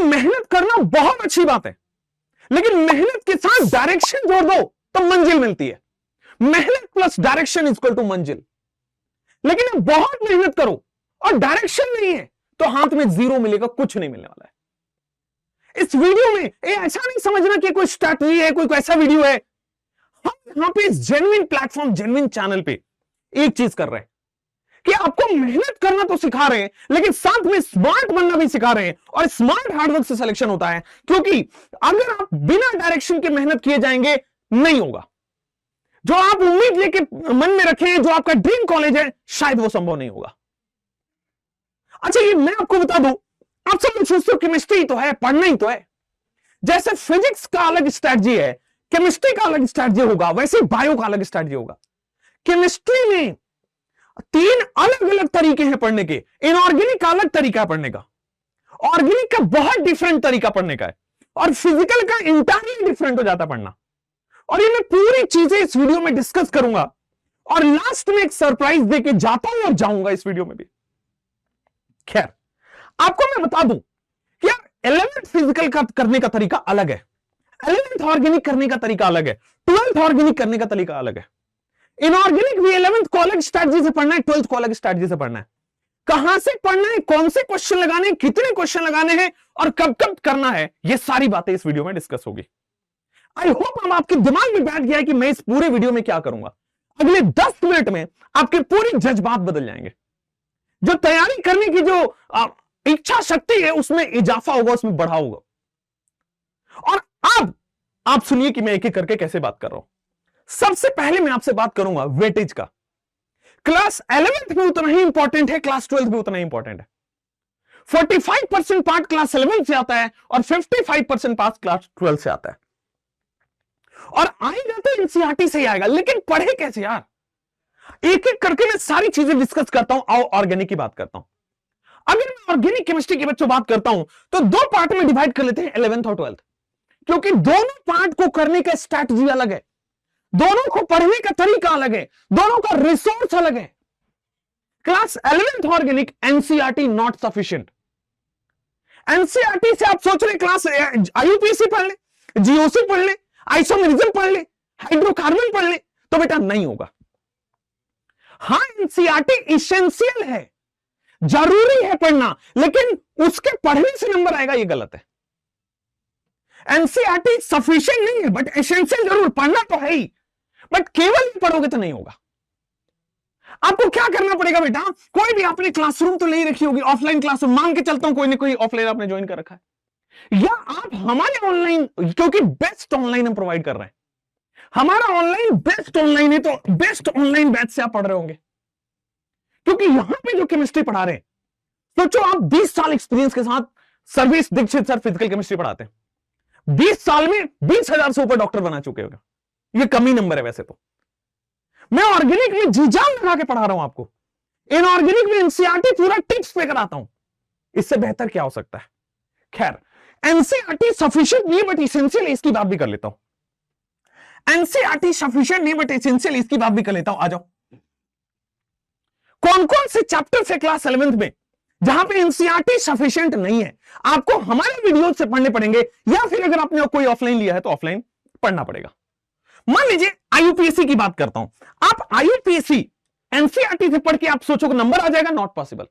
मेहनत करना बहुत अच्छी बात है, लेकिन मेहनत के साथ डायरेक्शन जोड़ दो तो मंजिल मिलती है। मेहनत प्लस डायरेक्शन इक्वल टू मंजिल। लेकिन अब बहुत मेहनत करो और डायरेक्शन नहीं है तो हाथ में जीरो मिलेगा, कुछ नहीं मिलने वाला है। इस वीडियो में ऐसा नहीं समझना कि कोई स्ट्रैटेजी है, कोई ऐसा वीडियो है। हम यहां पे इस जेन्युइन प्लेटफॉर्म, जेन्युइन चैनल पे एक चीज कर रहे हैं कि आपको मेहनत करना तो सिखा रहे हैं, लेकिन साथ में स्मार्ट बनना भी सिखा रहे हैं। और स्मार्ट हार्डवर्क से सिलेक्शन होता है, क्योंकि अगर आप बिना डायरेक्शन के मेहनत किए जाएंगे नहीं होगा। जो आप उम्मीद लेके मन में रखें, जो आपका ड्रीम कॉलेज है, शायद वो संभव नहीं होगा। अच्छा, ये मैं आपको बता दूं, आप सब लोग सोचते हो केमिस्ट्री तो है, पढ़ना ही तो है। जैसे फिजिक्स का अलग स्ट्रैटेजी है, केमिस्ट्री का अलग स्ट्रैटेजी होगा, वैसे बायो का अलग स्ट्रैटेजी होगा। केमिस्ट्री में 3 अलग अलग तरीके हैं पढ़ने के। इनऑर्गेनिक का अलग तरीका है पढ़ने का, ऑर्गेनिक का बहुत डिफरेंट तरीका पढ़ने का है, और फिजिकल का इंटायरली डिफरेंट हो जाता पढ़ना। और ये मैं पूरी चीजें इस वीडियो में डिस्कस करूंगा, और लास्ट में एक सरप्राइज देके जाता हूं और जाऊंगा इस वीडियो में भी। खैर, आपको मैं बता दूं कि यार 11th फिजिकल का करने का तरीका अलग है, 11th ऑर्गेनिक करने का तरीका अलग है, 12th ऑर्गेनिक करने का तरीका अलग है। इनऑर्गेनिक भी 11th को अलग स्ट्रैटेजी से पढ़ना है, 12th को अलग स्ट्रैटेजी से पढ़ना है। कहां से पढ़ना है, कौन से क्वेश्चन लगाने हैं, कितने क्वेश्चन लगाने हैं, और कब कब करना है, ये सारी बातें इस वीडियो में डिस्कस होगी। आई होप हम आपके दिमाग में बैठ गया है कि मैं इस पूरे वीडियो में क्या करूंगा। अगले 10 मिनट में आपके पूरे जज्बात बदल जाएंगे। जो तैयारी करने की जो इच्छा शक्ति है, उसमें इजाफा होगा, उसमें बढ़ा होगा। और अब आप सुनिए कि मैं एक एक करके कैसे बात कर रहा हूं। सबसे पहले मैं आपसे बात करूंगा वेटेज का। क्लास 11th में उतना ही इंपॉर्टेंट है, क्लास 12th में उतना ही इंपॉर्टेंट है। 45% पार्ट क्लास 11th से आता है और 55% पार्ट क्लास 12th से आता है। और आएगा तो एनसीईआरटी से ही आएगा, लेकिन पढ़े कैसे यार? एक एक करके मैं सारी चीजें डिस्कस करता हूं। आओ ऑर्गेनिक की बात करता हूं। अगर मैं ऑर्गेनिक केमिस्ट्री के बच्चों बात करता हूं तो 2 पार्ट में डिवाइड कर लेते हैं, 11th और 12th, क्योंकि दोनों पार्ट को करने का स्ट्रैटेजी अलग है, दोनों को पढ़ने का तरीका अलग है, दोनों का रिसोर्स अलग है। Class 11th organic NCERT not sufficient. NCERT से आप सोच रहे क्लास आईयूपीएसी पढ़ ले, जीओसी पढ़ ले, आइसोमेरिज्म पढ़ ले, हाइड्रोकार्बन पढ़ ले, तो बेटा नहीं होगा। हां, एनसीईआरटी एसेंशियल है, जरूरी है पढ़ना, लेकिन उसके पढ़ने से नंबर आएगा, यह गलत है। एनसीईआरटी सफिशिएंट नहीं है, बट एसेंशियल जरूर, पढ़ना तो है ही, बट केवल पढ़ोगे तो नहीं होगा। आपको क्या करना पड़ेगा बेटा? कोई भी आपने क्लासरूम तो ले रखी होगी, ऑफलाइन क्लासरूम, मान के चलता हूं कोई ना कोई ऑफलाइन आपने ज्वाइन कर रखा है, या आप हमारे ऑनलाइन, क्योंकि बेस्ट ऑनलाइन हम प्रोवाइड कर रहे हैं, हमारा ऑनलाइन बेस्ट ऑनलाइन है, तो बेस्ट ऑनलाइन बैच से आप पढ़ रहे होंगे। क्योंकि यहां पे जो केमिस्ट्री पढ़ा रहे हैं, सोचो आप 20 साल एक्सपीरियंस के साथ service Dikshit sir physical chemistry पढ़ाते हैं, 20 साल में 20,000 से ऊपर डॉक्टर बना चुके होगा। ये कमी नंबर है वैसे तो। मैं ऑर्गेनिक में जी जान लगा के पढ़ा रहा हूं आपको, इनऑर्गेनिक में एनसीईआरटी पूरा टिप्स पे कराता हूं। इससे बेहतर क्या हो सकता है? खैर, एनसीईआरटी सफिशिएंट नहीं बट एसेंशियल, इसकी बात भी कर लेता हूं। एनसीईआरटी सफिशिएंट नहीं बट एसेंशियल, इसकी बात भी कर लेता हूं। आ जाओ, कौन कौन से चैप्टर्स है क्लास 11th में जहां पे एनसीईआरटी सफिशिएंट नहीं है? आपको हमारे वीडियो से पढ़ने पड़ेंगे, या फिर अगर आपने कोई ऑफलाइन लिया है तो ऑफलाइन पढ़ना पड़ेगा। मान लीजिए आईयूपीएसी की बात करता हूं, आप आईयूपीएसी एनसीईआरटी से पढ़ के आप सोचोगे नंबर आ जाएगा, नॉट पॉसिबल।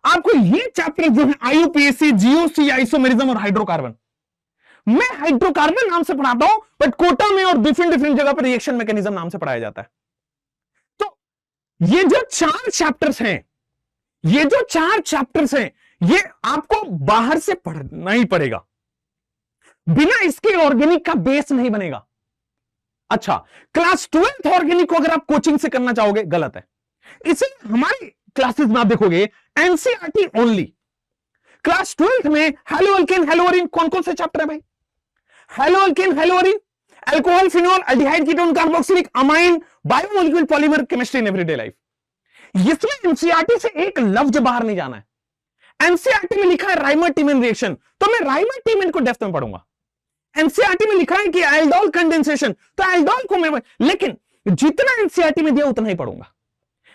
आपको ये चैप्टर जो है आईयूपीएसी, जीओसी, आइसोमेरिज्म और हाइड्रोकार्बन, मैं हाइड्रोकार्बन नाम से पढ़ाता हूं, बट कोटा में और डिफरेंट डिफरेंट जगह पर रिएक्शन मैकेनिज्म नाम से पढ़ाया जाता है। तो ये जो 4 चैप्टर्स हैं, ये जो 4 चैप्टर्स हैं, ये आपको बाहर से पढ़ना ही पड़ेगा, बिना इसके ऑर्गेनिक का बेस नहीं बनेगा। अच्छा, क्लास 12th ऑर्गेनिक को अगर आप कोचिंग से करना चाहोगे, गलत है। इसलिए हमारी क्लासेस में आप देखोगे एनसीईआरटी ओनली। क्लास 12th में हेलो अल्केन, हेलो अरीन, कौन कौन से चैप्टर है भाई? Hello alkane, hello Areen, alcohol, phenol, aldehyde, ketone, carboxylic, amine, biomolecule, polymer, chemistry in everyday life. इसमें एनसीईआरटी से एक लफ्ज बाहर नहीं जाना है। एनसीईआरटी में लिखा है राइमर-टीमन रिएक्शन, तो मैं राइमर-टीमन को डेप्थ में पढ़ूंगा। एनसीईआरटी में लिखा है कि एल्डोल कंडेंसेशन, तो एल्डोल को मैं, लेकिन जितना एनसीईआरटी में दिया उतना ही पढ़ूंगा।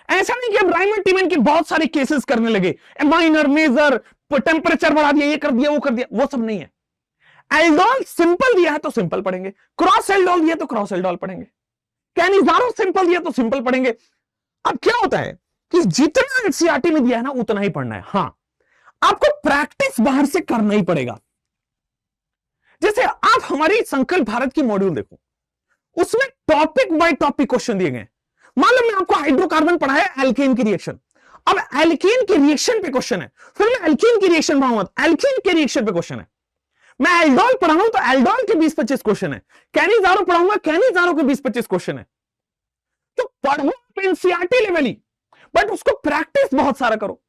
ऐसा नहीं कि अब रायमंड टीमन के बहुत सारे केसेस करने लगे, माइनर मेजर, टेम्परेचर बढ़ा दिया, ये कर दिया, वो कर दिया, वो सब नहीं है। एल्डोल सिंपल दिया है तो सिंपल पढ़ेंगे, क्रॉस एल्डोल दिया तो क्रॉस एल्डोल पढ़ेंगे, कैनिजारो सिंपल दिया तो सिंपल पढ़ेंगे। अब क्या होता है कि जितना एनसीईआरटी में दिया है ना उतना ही पढ़ना है। हां, आपको प्रैक्टिस बाहर से करना ही पड़ेगा। जैसे आप हमारी संकल्प भारत की मॉड्यूल देखो, उसमें टॉपिक बाय टॉपिक क्वेश्चन दिए गए। मान लो मैं आपको हाइड्रोकार्बन पढ़ाया एल्केन की रिएक्शन, अब एल्केन की रिएक्शन पे क्वेश्चन है, फिर मैं एल्केन की रिएक्शन पढ़ाऊंगा, एल्केन के रिएक्शन पे क्वेश्चन है। मैं एल्डोल पढ़ाऊं तो एल्डोल के 20-25 क्वेश्चन है, कैनिजारो पढ़ाऊंगा, कैनिजारो के 20-25 क्वेश्चन है। तो पढ़ो एनसीईआरटी लेवल ही, बट उसको प्रैक्टिस बहुत सारा करो।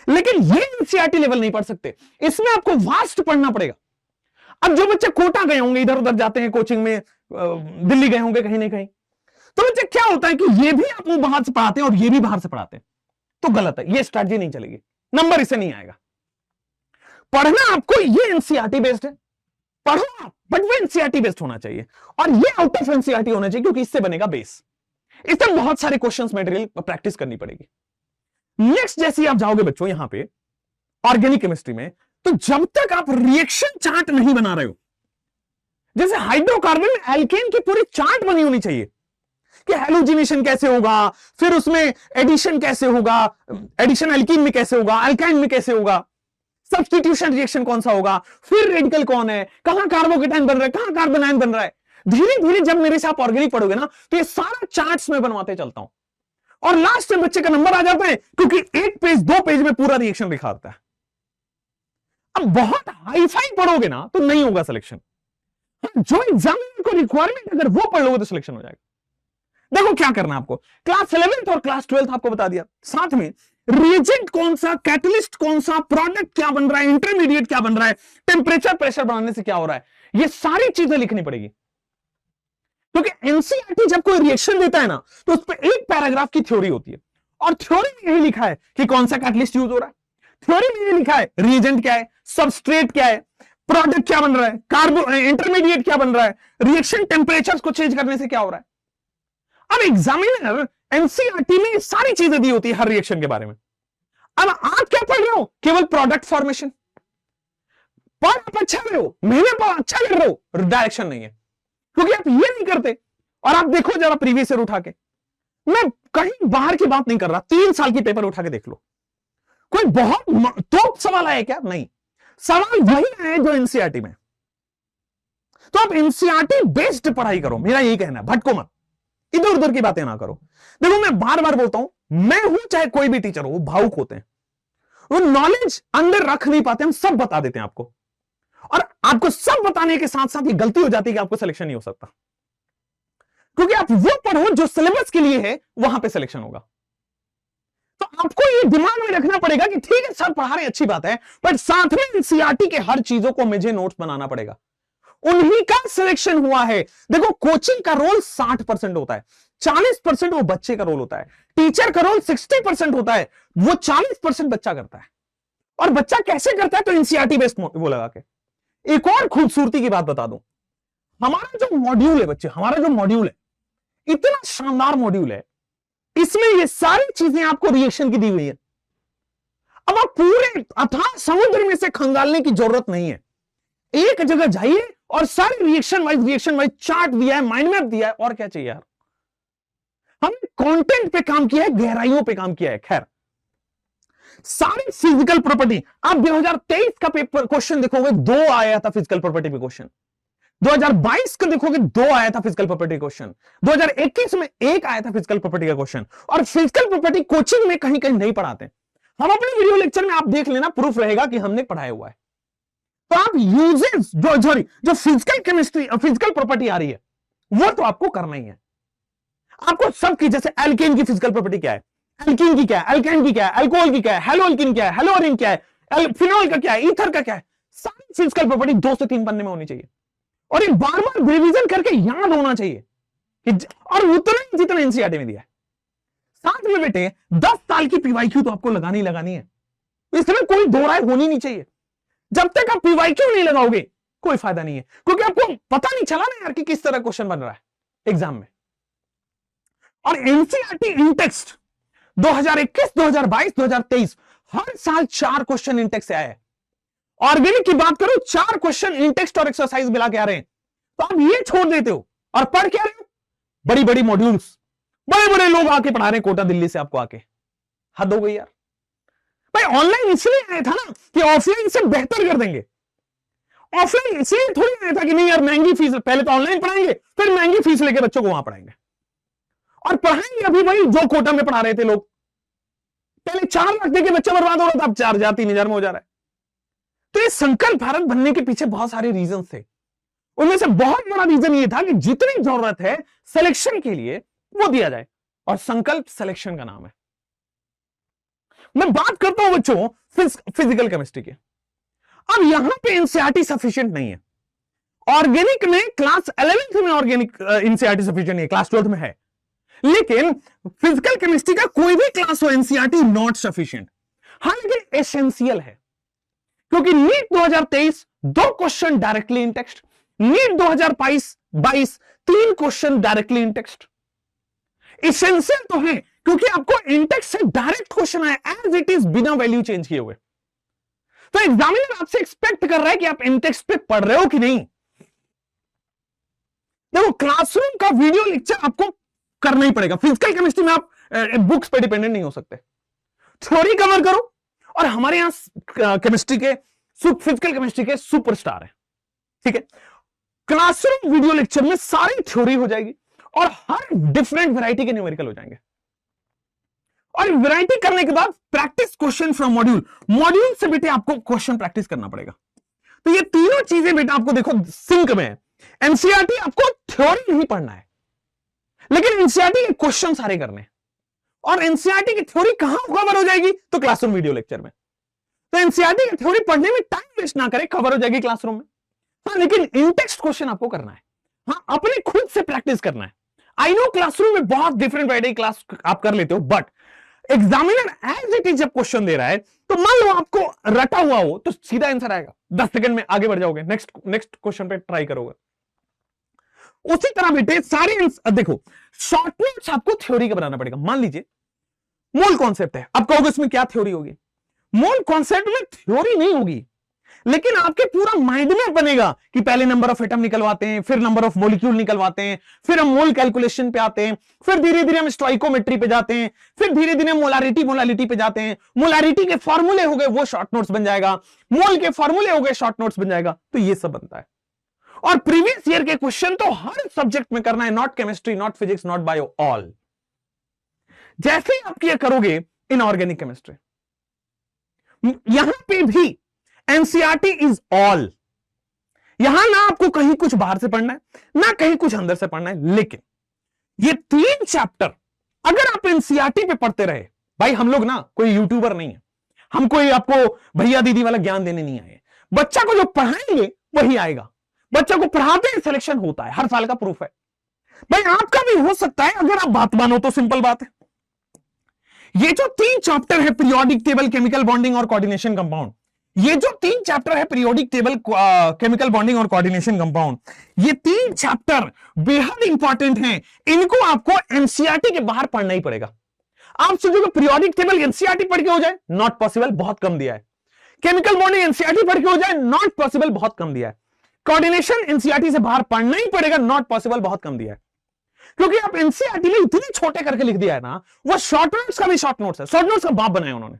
लेकिन ये एनसीईआरटी लेवल नहीं पढ़ सकते, इसमें आपको वास्ट पढ़ना पड़ेगा। अब जो बच्चे कोटा गए होंगे, इधर उधर जाते हैं कोचिंग में, दिल्ली गए होंगे कहीं ना कहीं, तो बच्चे क्या होता है कि ये भी आपको बाहर से पढ़ाते हैं और ये भी बाहर से पढ़ाते हैं, तो गलत है, ये स्ट्रैटेजी नहीं चलेगी, नंबर इससे नहीं आएगा। पढ़ना आपको ये एनसीईआरटी बेस्ड है, पढ़ो आप, बट वो एनसीईआरटी बेस्ड होना चाहिए और ये आउट ऑफ एनसीईआरटी होना चाहिए, क्योंकि इससे बनेगा बेस। इसमें बहुत सारे क्वेश्चंस मटेरियल प्रैक्टिस करनी पड़ेगी। नेक्स्ट जैसे आप जाओगे बच्चों यहां पे ऑर्गेनिक केमिस्ट्री में, तो जब तक आप रिएक्शन चार्ट नहीं बना रहे हो, जैसे हाइड्रोकार्बन में एल्केन की पूरी चार्ट बनी होनी चाहिए कि हैलोजिनेशन कैसे होगा, फिर उसमें एडिशन कैसे होगा, एडिशन एल्कीन में कैसे होगा, अल्काइन में कैसे होगा, सब्स्टिट्यूशन रिएक्शन कौन सा होगा, फिर रेडिकल कौन है, कहां कार्बोकेटाइन बन रहा है, कहां कार्बन आयन बन रहा है। धीरे धीरे जब मेरे से आप ऑर्गेनिक पढ़ोगे ना, तो ये सारा चार्ट्स में बनवाते चलता हूं और लास्ट में बच्चे का नंबर आ जाता है, क्योंकि 1 पेज 2 पेज में पूरा रिएक्शन लिखा होता है। अब बहुत हाईफाई पढ़ोगे ना तो नहीं होगा सिलेक्शन, जो एग्जामिनर को रिक्वायरमेंट अगर वो पढ़ लोगे तो सिलेक्शन हो जाएगा। देखो क्या करना है आपको, क्लास 11th और क्लास 12th आपको बता दिया, साथ में रिएजेंट कौन सा, कैटलिस्ट कौन सा, प्रोडक्ट क्या बन रहा है, इंटरमीडिएट क्या बन रहा है, टेम्परेचर प्रेशर बढ़ाने से क्या हो रहा है, ये सारी चीजें लिखनी पड़ेगी। क्योंकि एनसीईआरटी जब कोई रिएक्शन देता है ना, तो उस पर एक पैराग्राफ की थ्योरी होती है, और थ्योरी में यही लिखा है कि कौन सा कैटलिस्ट यूज हो रहा है, थ्योरी में यही लिखा है रिएजेंट क्या है, सबस्ट्रेट क्या है, प्रोडक्ट क्या बन रहा है, कार्बो इंटरमीडिएट क्या बन रहा है, रिएक्शन टेम्परेचर को चेंज करने से क्या हो रहा है। अब एग्जामिनर एनसीईआरटी में सारी चीजें दी होती है हर रिएक्शन के बारे में। अब आप क्या पढ़ रहे हो, केवल प्रोडक्ट फॉर्मेशन पढ़, आप अच्छा रहे हो, मेहनत पर अच्छा कर रहे हो, डायरेक्शन नहीं है, क्योंकि आप ये नहीं करते। और आप देखो जरा प्रीवियस ईयर उठा के, मैं कहीं बाहर की बात नहीं कर रहा, 3 साल की पेपर उठा के देख लो, कोई बहुत तो सवाल आया क्या, नहीं, सवाल वही है जो एनसीईआरटी में। तो आप एनसीईआरटी बेस्ड पढ़ाई करो, मेरा यही कहना है, भटको मत, इधर उधर की बातें ना करो। देखो मैं बार बार बोलता हूं, मैं हूं चाहे कोई भी टीचर हो, वो भावुक होते हैं, वो नॉलेज अंदर रख नहीं पाते, हम सब बता देते हैं आपको, और आपको सब बताने के साथ साथ ये गलती हो जाती है कि आपको सिलेक्शन नहीं हो सकता, क्योंकि आप वो पढ़ो जो सिलेबस के लिए है, वहां पे सिलेक्शन होगा। तो आपको ये दिमाग में रखना पड़ेगा कि ठीक है सर पढ़ा रहे, अच्छी बात है, बट साथ में एनसीईआरटी के हर चीजों को मुझे नोट्स बनाना पड़ेगा, उन्हीं का सिलेक्शन हुआ है। देखो कोचिंग का रोल 60% होता है, 40% वो बच्चे का रोल होता है, टीचर का रोल 60% होता है, वो 40% बच्चा करता है। और बच्चा कैसे करता है, तो एनसीईआरटी बेस्ड वो लगा के। एक और खूबसूरती की बात बता दूं, हमारा जो मॉड्यूल है बच्चे, हमारा जो मॉड्यूल है, इतना शानदार मॉड्यूल है, इसमें ये सारी चीजें आपको रिएक्शन की दी हुई है। अब आप पूरे अथाह समुद्र में से खंगालने की जरूरत नहीं है, एक जगह जाइए और सारे रिएक्शन वाइज चार्ट दिया है, माइंड मैप दिया है, और क्या चाहिए यार। हमने कंटेंट पे काम किया है, गहराइयों पे काम किया है। खैर, सारी फिजिकल प्रॉपर्टी, आप 2023 का पेपर क्वेश्चन देखोगे, 2 आया था फिजिकल प्रॉपर्टी पे क्वेश्चन, 2022 का देखोगे 2 आया था फिजिकल प्रॉपर्टी क्वेश्चन, 2021 में 1 आया था फिजिकल प्रॉपर्टी का क्वेश्चन। और फिजिकल प्रॉपर्टी कोचिंग में कहीं कहीं नहीं पढ़ाते, हम अपने वीडियो लेक्चर में आप देख लेना, प्रूफ रहेगा कि हमने पढ़ाया हुआ है। तो आप यूजेस जो फिजिकल केमिस्ट्री और फिजिकल प्रॉपर्टी आ रही है, वो तो आपको करना ही है। आपको सबकी, जैसे एल्केन की फिजिकल प्रॉपर्टी क्या है, एल्कीन की क्या है, अल्काइन की क्या है, अल्कोहल की क्या है, हेलोअल्कीन क्या है, हेलोअरीन क्या है, फिनॉल का क्या है, ईथर का क्या है, सारी फिजिकल प्रॉपर्टी 2 से 3 पन्ने में होनी चाहिए, और ये बार बार रिवीजन करके याद होना चाहिए, और उतना ही जितना एनसीईआरटी में दिया है। साथ में बेटे 10 साल की पीवाईक्यू तो आपको लगानी लगानी है, इसमें कोई दो राय होनी नहीं चाहिए। जब तक आप पीवाईक्यू नहीं लगाओगे कोई फायदा नहीं है, क्योंकि आपको पता नहीं चला ना यार कि किस तरह क्वेश्चन बन रहा है एग्जाम में। और एनसीईआरटी इन टेक्स्ट 2021, 2022, 2023 हर साल 4 क्वेश्चन इंटेक्स से आए हैं। ऑर्गेनिक की बात करो, 4 क्वेश्चन इंटेक्स्ट और एक्सरसाइज मिला के आ रहे हैं। तो आप ये छोड़ देते हो और पढ़ क्या रहे हो? बड़ी बड़ी मॉड्यूल्स, बड़े बड़े लोग आके पढ़ा रहे हैं कोटा दिल्ली से आपको आके। हद हो गई यार। भाई ऑनलाइन इसलिए आया था ना कि ऑफलाइन से बेहतर कर देंगे। ऑफलाइन इसलिए थोड़ी आया था कि नहीं यार महंगी फीस, पहले तो ऑनलाइन पढ़ाएंगे फिर महंगी फीस लेके बच्चों को वहां पढ़ाएंगे, और पढ़ाएंगे अभी वही जो कोटा में पढ़ा रहे थे लोग। पहले 4 लाख देके बच्चा बर्बाद हो रहा था, अब 4,000 3,000 में हो जा रहा है। तो ये संकल्प भारत बनने के पीछे बहुत सारे रीजन थे। उनमें से बहुत बड़ा रीजन ये था कि जितनी जरूरत है सिलेक्शन के लिए वो दिया जाए, और संकल्प सिलेक्शन का नाम है। मैं बात करता हूं बच्चों फिजिकल केमिस्ट्री के। अब यहां पे एनसीईआरटी सफिशिएंट नहीं है। ऑर्गेनिक में क्लास 11th में ऑर्गेनिक एनसीईआरटी सफिशिएंट नहीं है, क्लास 12th में है, लेकिन फिजिकल केमिस्ट्री का कोई भी क्लास हो एनसीईआरटी नॉट सफिशिएंट। हाँ लेकिन एसेंशियल है, क्योंकि NEET 2023 2 question directly in text, NEET 2022 3 question directly in text. Essential तो है क्योंकि आपको इंटेक्स्ट से डायरेक्ट क्वेश्चन आया एज इट इज, बिना वैल्यू चेंज किए हुए। तो एग्जामिनर आपसे एक्सपेक्ट कर रहा है कि आप इंटेक्स्ट पे पढ़ रहे हो कि नहीं। देखो क्लासरूम का वीडियो लेक्चर आपको करना ही पड़ेगा। फिजिकल केमिस्ट्री में आप बुक्स पे डिपेंडेंट नहीं हो सकते। थ्योरी कवर करो, और हमारे यहां केमिस्ट्री के फिजिकल केमिस्ट्री के सुपरस्टार है, ठीक है। क्लासरूम वीडियो लेक्चर में सारी थ्योरी हो जाएगी और हर डिफरेंट वैरायटी के न्यूमेरिकल हो जाएंगे। और वैरायटी करने के बाद प्रैक्टिस क्वेश्चन फ्रॉम मॉड्यूल से बेटे आपको क्वेश्चन प्रैक्टिस करना पड़ेगा। तो ये तीनों चीजें बेटा आपको देखो सिंक में है। एनसीईआरटी आपको थ्योरी नहीं पढ़ना है, लेकिन एनसीईआरटी के क्वेश्चन सारे करने हैं। और एनसीईआरटी की थ्योरी कहां कवर हो जाएगी? तो क्लासरूम वीडियो लेक्चर में। तो एनसीईआरटी की थ्योरी पढ़ने में टाइम वेस्ट ना करें, कवर हो जाएगी क्लासरूम में। हाँ लेकिन इंटेक्स्ट क्वेश्चन आपको करना है, हाँ अपने खुद से प्रैक्टिस करना है। आई नो क्लासरूम में बहुत डिफरेंट वैरायटी क्लास आप कर लेते हो, but examiner as it is जब क्वेश्चन दे रहा है तो मान लो आपको रटा हुआ हो तो सीधा आंसर आएगा, 10 सेकंड में आगे बढ़ जाओगे, नेक्स्ट क्वेश्चन पे ट्राई करोगे। उसी तरह बेटे सारे देखो शॉर्ट नोट्स आपको थ्योरी का बनाना पड़ेगा। मान लीजिए मोल कॉन्सेप्ट है, आप कहोगे इसमें क्या थ्योरी होगी? मोल कॉन्सेप्ट में थ्योरी नहीं होगी, लेकिन आपके पूरा माइंड में बनेगा कि पहले नंबर ऑफ एटम निकलवाते हैं, फिर नंबर ऑफ मॉलिक्यूल निकलवाते हैं, फिर हम मोल कैलकुलेशन पे आते हैं, फिर धीरे धीरे हम स्टोइकोमेट्री पे जाते हैं, फिर धीरे धीरे मोलारिटी पे जाते हैं। मोलारिटी के फॉर्मूले हो गए वो शॉर्ट नोट्स बन जाएगा, मोल के फॉर्मूले हो गए शॉर्ट नोट्स बन जाएगा। तो ये सब बनता है। और प्रीवियस ईयर के क्वेश्चन तो हर सब्जेक्ट में करना है, not chemistry, not physics, not bio, all. जैसे ही आप किया करोगे इन ऑर्गेनिक केमिस्ट्री, यहां पे भी एनसीईआरटी इज ऑल। यहां ना आपको कहीं कुछ बाहर से पढ़ना है, ना कहीं कुछ अंदर से पढ़ना है, लेकिन ये 3 चैप्टर अगर आप एनसीईआरटी पे पढ़ते रहे, भाई हम लोग ना कोई यूट्यूबर नहीं है, हम कोई आपको भैया दीदी वाला ज्ञान देने नहीं आए। बच्चा को जो पढ़ाएंगे वही आएगा, बच्चा को पढ़ाते ही सिलेक्शन होता है, हर साल का प्रूफ है। भाई आपका भी हो सकता है अगर आप बात मानो तो, सिंपल बात है। ये जो 3 चैप्टर है पीरियोडिक टेबल, केमिकल बॉन्डिंग और कोऑर्डिनेशन कंपाउंड, ये जो 3 चैप्टर है पीरियोडिक टेबल, केमिकल बॉन्डिंग और कोऑर्डिनेशन कंपाउंड, ये 3 चैप्टर बेहद इंपॉर्टेंट हैं। इनको आपको एनसीईआरटी के बाहर पढ़ना ही पड़ेगा। आप सोचोगे पीरियोडिक टेबल एनसीईआरटी पढ़ के हो जाए, नॉट पॉसिबल, बहुत कम दिया है। केमिकल बॉन्डिंग एनसीईआरटी पढ़ के हो जाए, नॉट पॉसिबल, बहुत कम दिया है। कोऑर्डिनेशन एनसीईआरटी से बाहर पढ़ना ही पड़ेगा, नॉट पॉसिबल, बहुत कम दिया है। क्योंकि आप एनसीईआरटी में इतने छोटे करके लिख दिया है ना, वो शॉर्ट नोट्स का भी शॉर्ट नोट्स है, शॉर्ट नोट्स का बाप बनाया उन्होंने।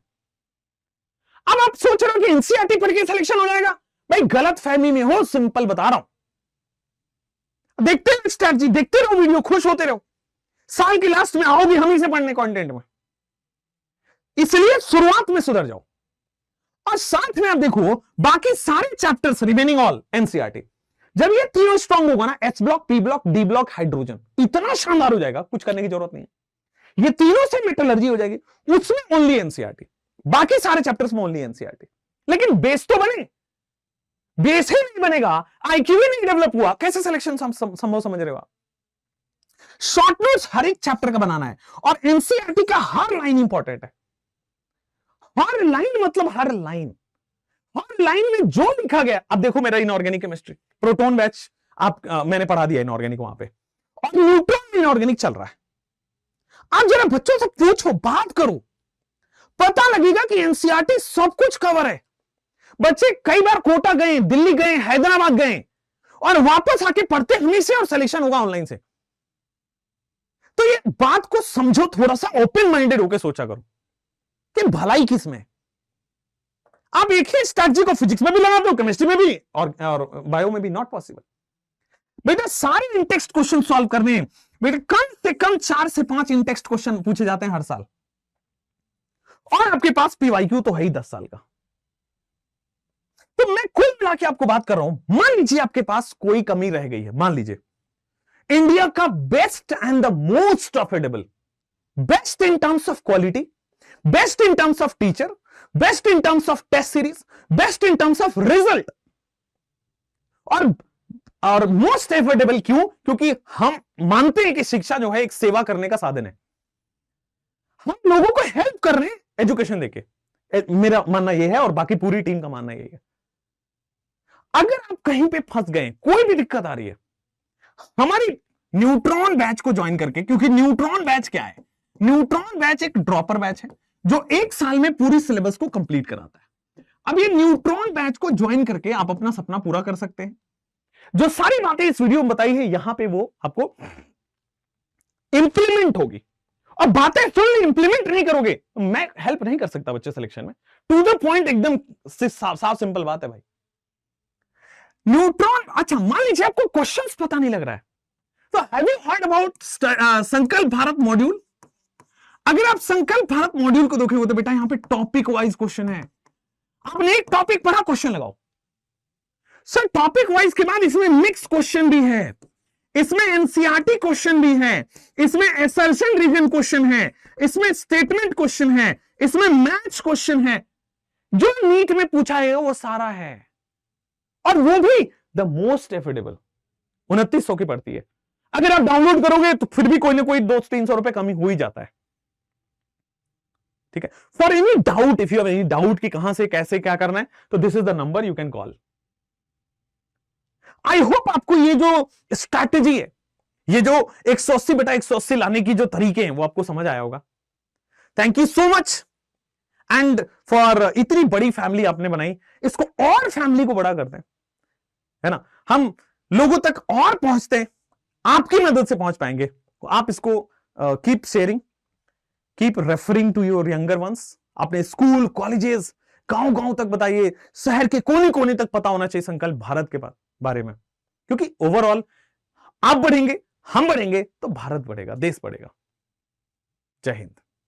अब आप सोच रहे हो कि एनसीईआरटी पढ़ के सिलेक्शन हो जाएगा, भाई गलत फहमी में हो, सिंपल बता रहा हूं। देखते रहो स्ट्रैटेजी, देखते रहो वीडियो, खुश होते रहो, साल के लास्ट में आओगे हम ही से पढ़ने कंटेंट में। इसलिए शुरुआत में सुधर जाओ, और साथ में आप देखो बाकी सारे चैप्टर्स रिमेनिंग ऑल एनसीईआरटी। जब ये तीनों स्ट्रांग होगा ना, H block, P block, D block, hydrogen, इतना शानदार हो जाएगा, कुछ करने की जरूरत नहीं है। ये तीनों से मेटलर्जी हो जाएगी, उसमें ओनली एनसीईआरटी, बाकी सारे चैप्टर्स में ओनली एनसीईआरटी। लेकिन बेस तो बने, बेस ही नहीं बनेगा, आईक्यू ही नहीं डेवलप हुआ, कैसे सिलेक्शन संभव समझ रहे हो आप? शॉर्ट नोट्स हर एक चैप्टर का बनाना है, और एनसीईआरटी का हर लाइन इंपॉर्टेंट है। हर लाइन मतलब हर लाइन, हर लाइन में जो लिखा गया। अब देखो मेरा इनऑर्गेनिक केमिस्ट्री प्रोटॉन बैच मैंने पढ़ा दिया इनऑर्गेनिक वहां पे, और न्यूट्रॉन इनऑर्गेनिक चल रहा है। आप जरा बच्चों से पूछो, बात करो, पता लगेगा कि एनसीईआरटी सब कुछ कवर है। बच्चे कई बार कोटा गए, दिल्ली गए, हैदराबाद गए और वापस आके पढ़ते हमें से और सिलेक्शन होगा ऑनलाइन से। तो ये बात को समझो, थोड़ा सा ओपन माइंडेड होकर सोचा करो कि भलाई किस में। आप एक ही स्ट्रैटेजी को फिजिक्स में भी लगा दो, केमिस्ट्री में भी और बायो में भी, नॉट पॉसिबल। बेटा सारे इंटेक्स्ट क्वेश्चन सॉल्व करने हैं बेटा, कम से कम 4 से 5 इंटेक्स्ट क्वेश्चन पूछे जाते हैं हर साल, और आपके पास पीवाईक्यू तो है ही 10 साल का। तो मैं कुल मिला के आपको बात कर रहा हूं, मान लीजिए आपके पास कोई कमी रह गई है, मान लीजिए इंडिया का best and the most affordable, best in terms of quality, best in terms of teacher, best in terms of test series, best in terms of result, और मोस्ट एफोर्डेबल क्यों? क्योंकि हम मानते हैं कि शिक्षा जो है एक सेवा करने का साधन है, हम लोगों को हेल्प कर रहे हैं एजुकेशन देके। मेरा मानना यह है और बाकी पूरी टीम का मानना यही है। अगर आप कहीं पे फंस गए, कोई भी दिक्कत आ रही है, हमारी न्यूट्रॉन बैच को ज्वाइन करके, क्योंकि न्यूट्रॉन बैच क्या है? न्यूट्रॉन बैच एक ड्रॉपर बैच है जो 1 साल में पूरी सिलेबस को कंप्लीट कराता है। अब ये न्यूट्रॉन बैच को ज्वाइन करके आप अपना सपना पूरा कर सकते हैं। जो सारी बातें इस वीडियो में बताई है, यहां पे वो आपको इंप्लीमेंट होगी, और बातें सुन इंप्लीमेंट नहीं करोगे मैं हेल्प नहीं कर सकता बच्चे सिलेक्शन में। टू द पॉइंट, एकदम साफ सिंपल बात है भाई। न्यूट्रॉन, अच्छा मान लीजिए आपको क्वेश्चंस पता नहीं लग रहा है, तो हैव यू हर्ड अबाउट संकल्प भारत मॉड्यूल? अगर आप संकल्प भारत मॉड्यूल को देखोगे तो बेटा यहां पे टॉपिक वाइज क्वेश्चन है। आपने एक टॉपिक पढ़ा, क्वेश्चन लगाओ। सर टॉपिक वाइज के बाद इसमें मिक्स क्वेश्चन भी है, इसमें एनसीईआरटी क्वेश्चन भी है, इसमें असर्शन रीजन क्वेश्चन है, इसमें स्टेटमेंट क्वेश्चन है, इसमें मैथ्स क्वेश्चन है। जो नीट में पूछा है वो सारा है, और वो भी द मोस्ट एफोर्डेबल 2900 की पड़ती है। अगर आप डाउनलोड करोगे तो फिर भी कोई ना कोई 200-300 रुपए कमी हो ही जाता है। ठीक है, for any doubt, if you have any doubt कि कहां से कैसे क्या करना है, तो this is the number you can call. I hope आपको ये जो स्ट्रैटेजी है, ये जो 180 बटा 180 लाने की जो तरीके हैं, वो आपको समझ आया होगा। Thank you so much and for इतनी बड़ी फैमिली आपने बनाई, इसको और फैमिली को बड़ा करते हैं, है ना, हम लोगों तक और पहुंचते हैं, आपकी मदद से पहुंच पाएंगे। आप इसको keep sharing, keep referring to your younger ones, अपने स्कूल, कॉलेजेस, गांव तक बताइए, शहर के कोने कोने तक पता होना चाहिए संकल्प भारत के बारे में, क्योंकि ओवरऑल आप बढ़ेंगे, हम बढ़ेंगे तो भारत बढ़ेगा, देश बढ़ेगा। जय हिंद।